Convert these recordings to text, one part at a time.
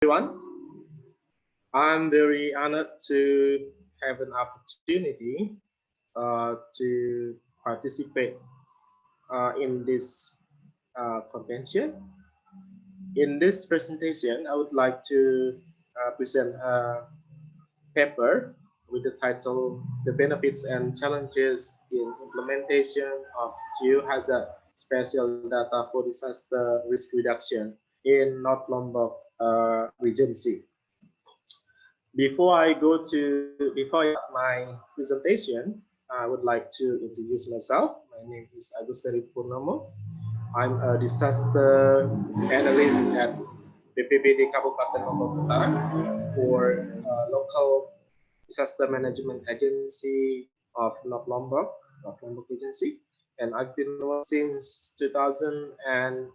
Everyone. I'm very honored to have an opportunity to participate in this convention. In this presentation, I would like to present a paper with the title "The Benefits and Challenges in Implementation of Geohazard Spatial Data for Disaster Risk Reduction in North Lombok Regency." Before I start my presentation, I would like to introduce myself. My name is Agus Purnomo. I'm a disaster analyst at BPBD Kabupaten Lombok Utara for local disaster management agency of North Lombok Regency, and I've been working since 2014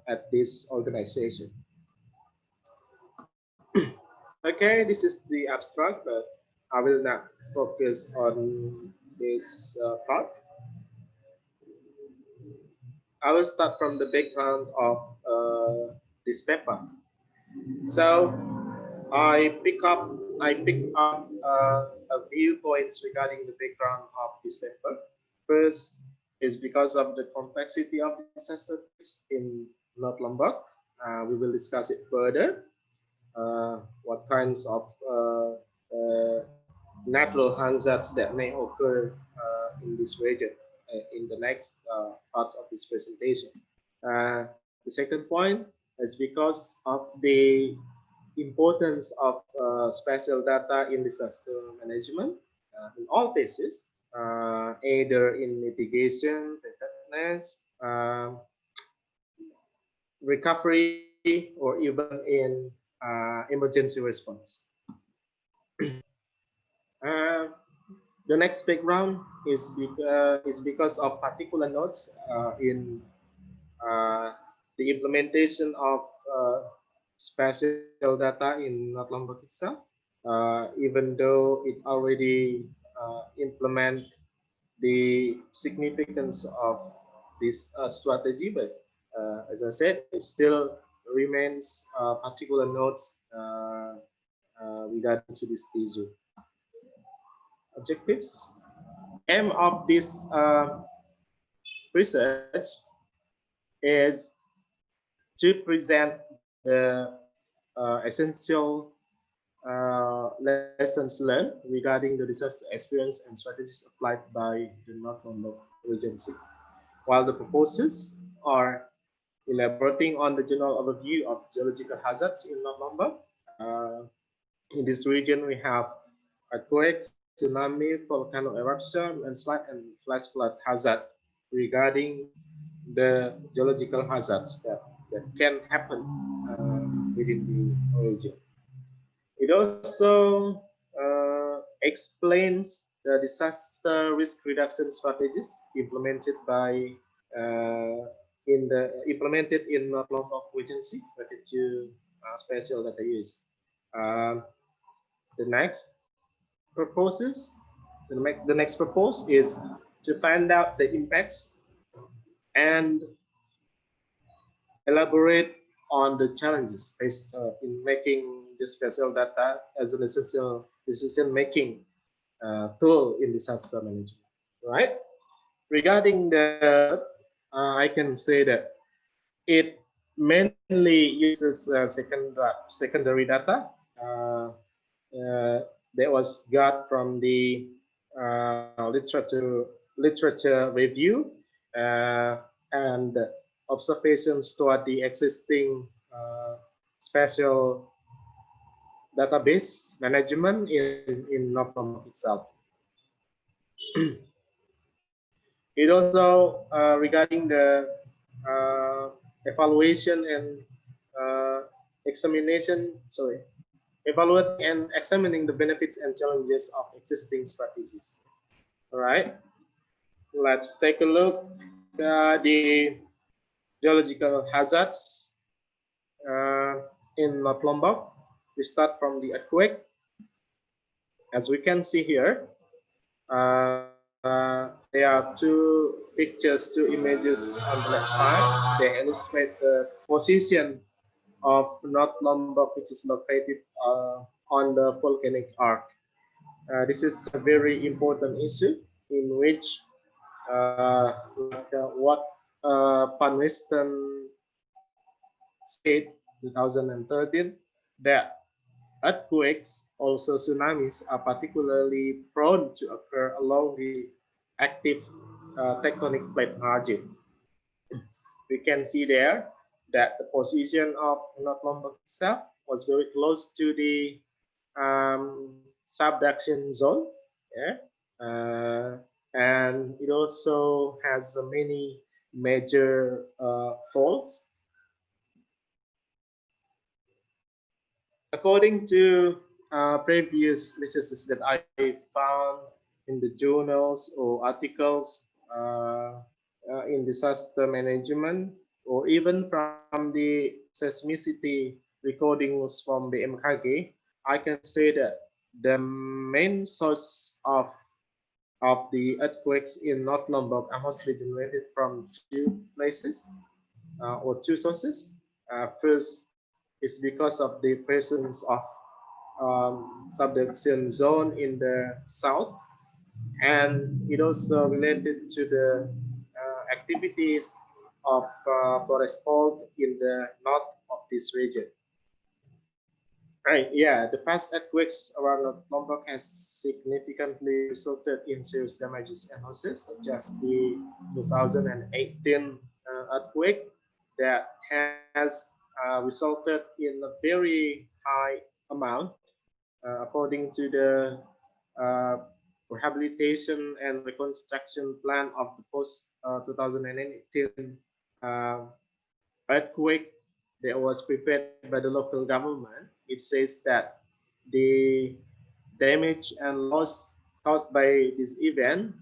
at this organization. Okay, this is the abstract, but I will not focus on this part. I will start from the background of this paper. So I picked up a few points regarding the background of this paper. First is because of the complexity of disaster in North Lombok. We will discuss it further. What kinds of natural hazards that may occur in this region in the next parts of this presentation. The second point is because of the importance of spatial data in disaster management in all cases, either in mitigation, preparedness, recovery, or even in emergency response. The next background is because of particular notes in the implementation of spatial data in North Lombok itself. Even though it already implement the significance of this strategy, but as I said, it still remains particular notes regarding to this issue. Objectives. Aim of this research is to present the essential lessons learned regarding the disaster experience and strategies applied by the North Lombok Regency, while the proposals are elaborating on the general overview of geological hazards in North Lombok. In this region, we have earthquakes, tsunami, volcano eruption, landslide, and flash flood hazard regarding the geological hazards that can happen within the region. It also explains the disaster risk reduction strategies implemented by implemented in North Lombok Regency related to spatial data use. The next proposes the next propose is to find out the impacts and elaborate on the challenges faced in making the spatial data as an essential decision-making tool in disaster management. Right? Regarding the, I can say that it mainly uses secondary data that was got from the literature review and observations toward the existing spatial database management in North Lombok itself. It also regarding the evaluation and evaluating and examining the benefits and challenges of existing strategies. All right, let's take a look at the geological hazards in North Lombok. We start from the earthquake. As we can see here, there are two images on the left side. They illustrate the position of North Lombok, which is located on the volcanic arc. This is a very important issue in which, what Van Western said 2013, that earthquakes, also tsunamis, are particularly prone to occur along the active tectonic plate margin. We can see there that the position of North Lombok itself was very close to the subduction zone. Yeah? And it also has many major faults. According to previous researches that I found in the journals or articles in disaster management, or even from the seismicity recordings from the MKG, I can say that the main source of the earthquakes in North Lombok are mostly generated from two places or two sources. First is because of the presence of subduction zone in the south, and it also related to the activities of forest fault in the north of this region. Right, yeah, the past earthquakes around Lombok has significantly resulted in serious damages and losses, such as the 2018 earthquake that has resulted in a very high amount, according to the rehabilitation and reconstruction plan of the post 2018 earthquake that was prepared by the local government. It says that the damage and loss caused by this event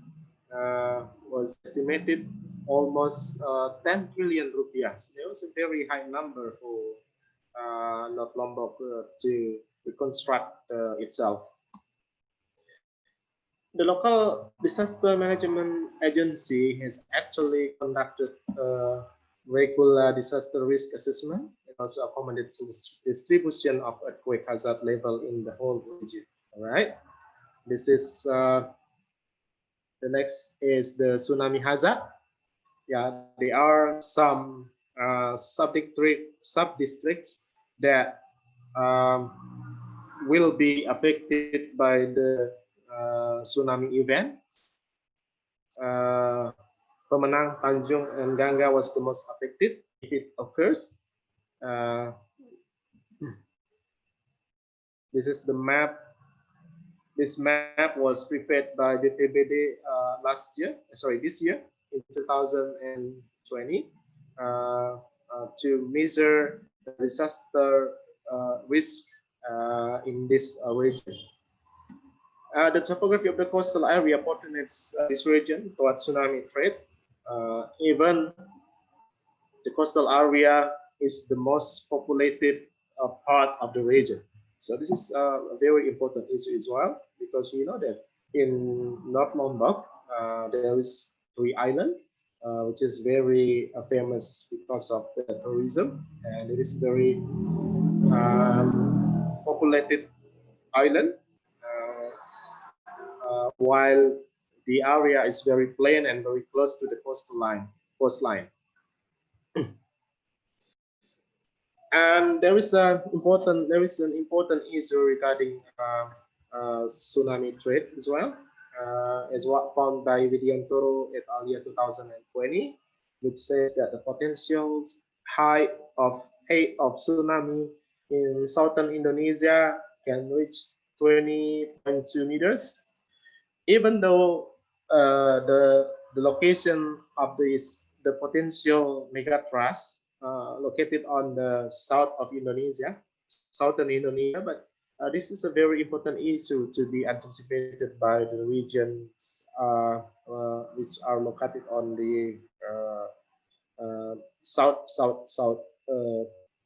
was estimated almost 10 trillion rupiah. So it was a very high number for North Lombok to reconstruct itself. The local disaster management agency has actually conducted regular disaster risk assessment and also accommodated distribution of earthquake hazard level in the whole region. All right. This is the next is the tsunami hazard. Yeah, there are some sub-districts that will be affected by the tsunami event. Pemenang, Tanjung, and Gangga was the most affected if it occurs. This is the map. This map was prepared by BPBD this year in 2020 to measure the disaster risk in this region. The topography of the coastal area portends this region towards tsunami threat. Even the coastal area is the most populated part of the region. So this is a very important issue as well, because we know that in North Lombok there is Three Island, which is very famous because of the tourism, and it is very populated island. While the area is very plain and very close to the coastline. And there is an important issue regarding tsunami threat as well, as what found by Widiantoro et al. 2020, which says that the potential height of tsunami in southern Indonesia can reach 20.2 meters. Even though the location of the potential megathrust located on the south of Indonesia, southern Indonesia, but this is a very important issue to be anticipated by the regions which are located on the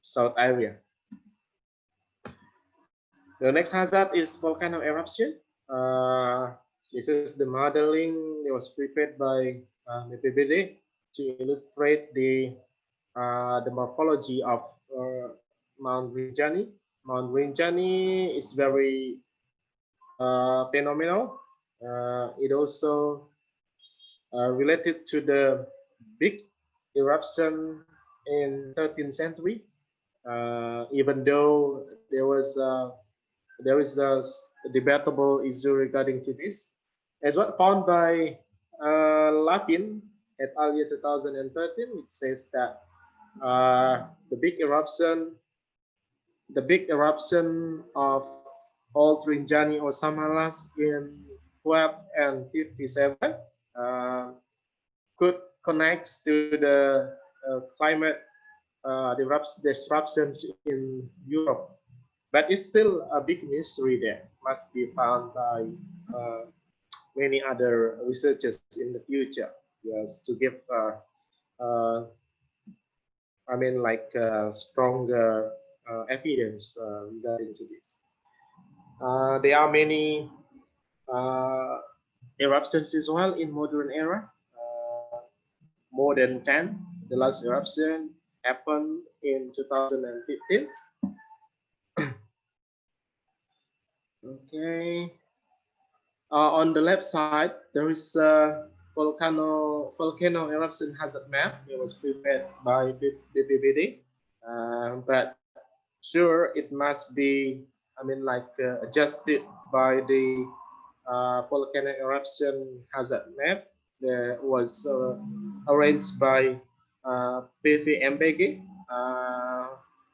south area. The next hazard is volcano eruption. This is the modeling that was prepared by BPBD to illustrate the morphology of Mount Rinjani. Mount Rinjani is very phenomenal. It also related to the big eruption in 13th century. Even though there is a debatable issue regarding to this, as what found by Lafin et al. 2013, which says that the big eruption of Old Rinjani or Samaras in 12 and 57 could connect to the climate disruptions in Europe. But it's still a big mystery there. Must be found by many other researchers in the future. Yes, to give I mean, like stronger evidence regarding to this. There are many eruptions as well in modern era. More than 10. The last eruption happened in 2015. Okay. On the left side, there is a volcano eruption hazard map. It was prepared by BPBD, but sure it must be, I mean, like adjusted by the volcano eruption hazard map that was arranged by PIT49IAGI-P-173-09,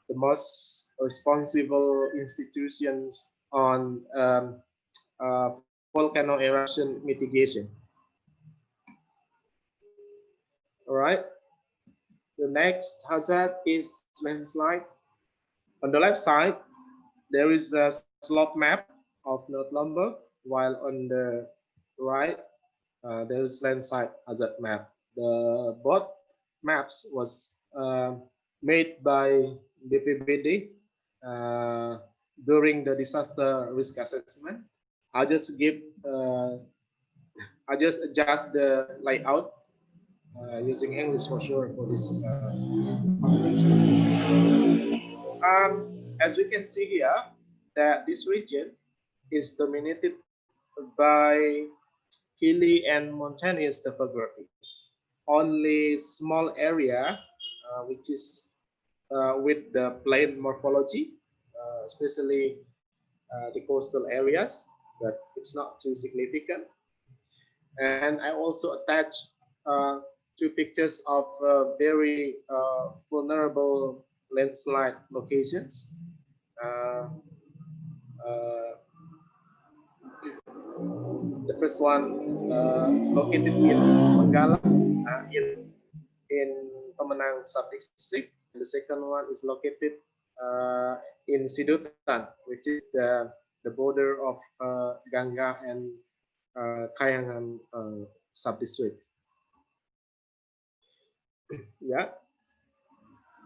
the most responsible institutions on volcano eruption mitigation. All right. The next hazard is landslide. On the left side, there is a slope map of North Lombok, while on the right, there is landslide hazard map. The both maps was made by BPBD during the disaster risk assessment. I just adjust the layout using English for sure for this. As we can see here, that this region is dominated by hilly and mountainous topography. Only small area, which is with the plain morphology, especially the coastal areas, but it's not too significant. And I also attached two pictures of very vulnerable landslide locations. The first one is located in Manggala, in Pemenang sub-district. And the second one is located in Sidutan, which is the border of Gangga and Kayangan sub-district. Yeah,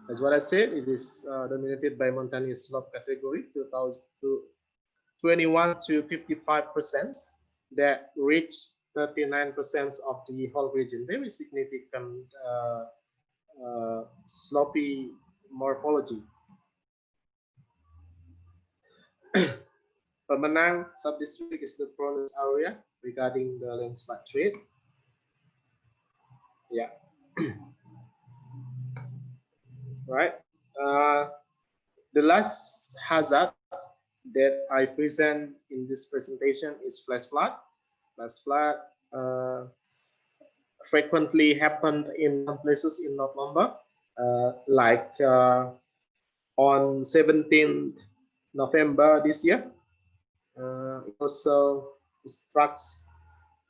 as what I said, it is dominated by mountainous slope category, 21 to 55%, that reach 39% of the whole region. Very significant slopy morphology. Pemenang sub-district is the prone area regarding the landslide threat. Yeah. Right. The last hazard that I present in this presentation is flash flood. Flash flood frequently happened in some places in North Lombok, like on 17th November this year. It also struck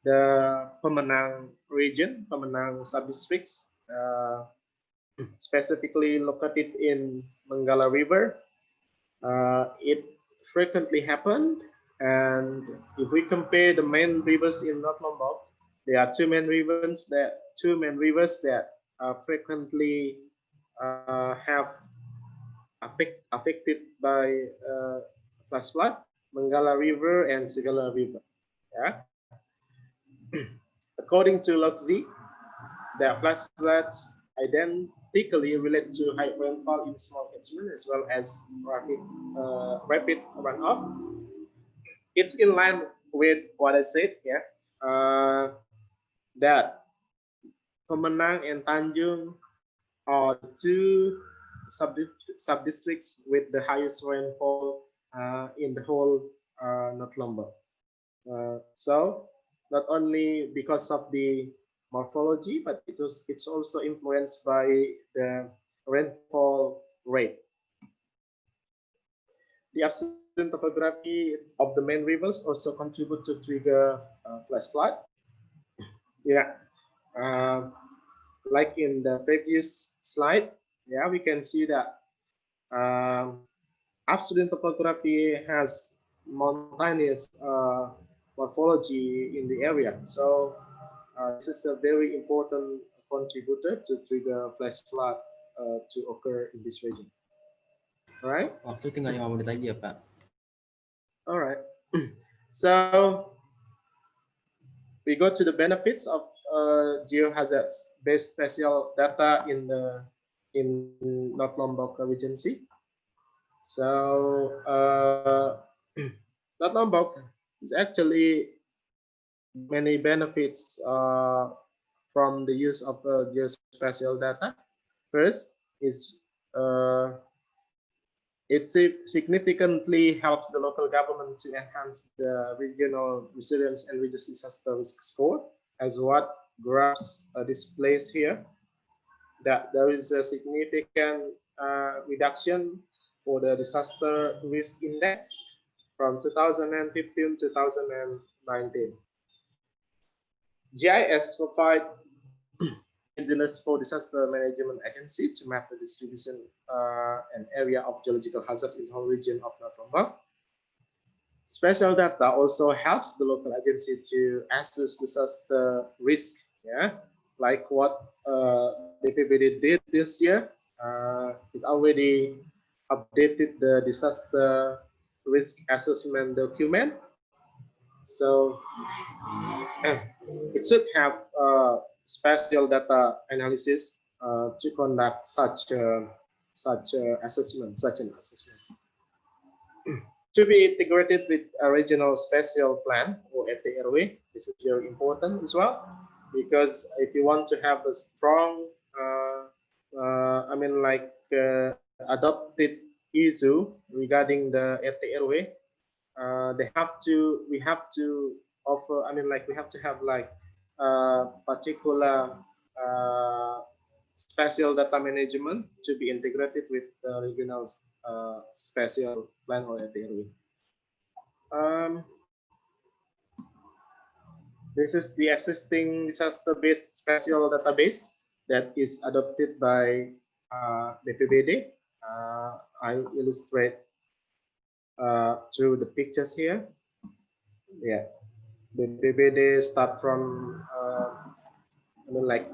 the Pemenang region, Pemenang sub-districts, specifically located in Manggala River. It frequently happened, and if we compare the main rivers in North Lombok, there are two main rivers that frequently have affected by flash flood: Manggala River and Segala River. Yeah. According to LOCZ, the flash floods particularly related to high rainfall in small catchment as well as rapid runoff. It's in line with what I said, yeah, that Pemenang and Tanjung are the two sub-districts with the highest rainfall in the whole North Lombok. So not only because of the morphology, but it's also influenced by the rainfall rate. The absent topography of the main rivers also contribute to trigger flash flood. Yeah, like in the previous slide, yeah, we can see that absent topography has mountainous morphology in the area. So this is a very important contributor to trigger flash flood to occur in this region. All right. Waktu tinggal 5 menit lagi ya, Pak. All right. So we go to the benefits of geohazards-based spatial data in North Lombok Regency. So North Lombok is actually many benefits from the use of geospatial data. First is it significantly helps the local government to enhance the regional resilience and reduce disaster risk score, as what graphs displays here, that there is a significant reduction for the disaster risk index from 2015 to 2019. GIS provide easiness for disaster management agency to map the distribution and area of geological hazard in the whole region of North Lombok. Spatial data also helps the local agency to assess disaster risk, yeah, like what BPBD did this year. It already updated the disaster risk assessment document. So it should have spatial data analysis to conduct such an assessment. To be integrated with a regional spatial plan or FTRW, this is very important as well, because if you want to have a strong, adopted issue regarding the FTRW, we have to offer, we have to have like particular spatial data management to be integrated with the regional spatial plan or FTRW. This is the existing disaster-based spatial database that is adopted by BPBD. I illustrate through the pictures here. Yeah, the BPBD start from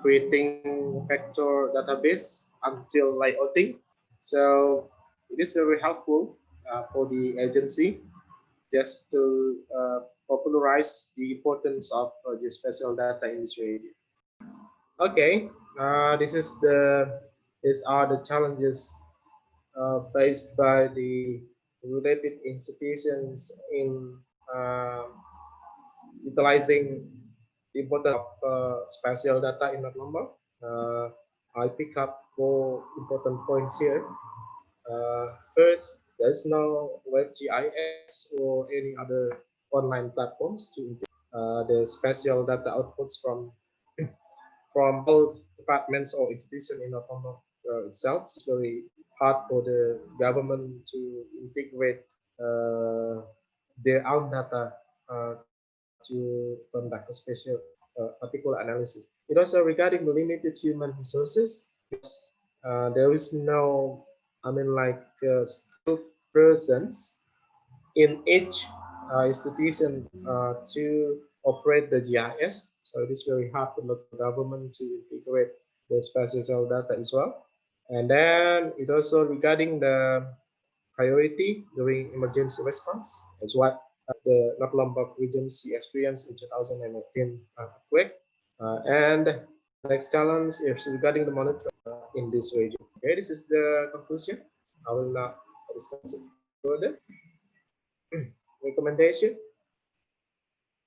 creating vector database until layouting. So it is very helpful for the agency just to popularize the importance of geospatial data in this area. Okay, these are the challenges faced by the related institutions in utilizing the importance of spatial data in North Lombok. I pick up 4 important points here. First, there's no web GIS or any other online platforms to integrate the spatial data outputs from all departments or institutions in North Lombok itself. It's very hard for the government to integrate their own data to conduct a special particular analysis. It also regarding the limited human resources. There is no, skilled persons in each institution to operate the GIS. So it is very hard for the government to integrate the spatial data as well. And then it also regarding the priority during emergency response, as what the North Lombok Regency experienced in 2018 earthquake. And next challenge is regarding the monitoring in this region. Okay, this is the conclusion. I will not discuss it further. Recommendation.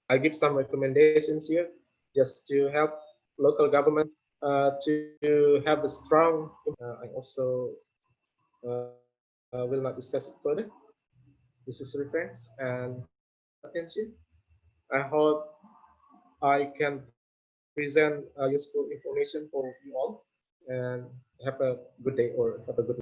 I give some recommendations here just to help local government to have a strong. I also will not discuss it further. This is reference and attention. I hope I can present useful information for you all, and have a good day or have a good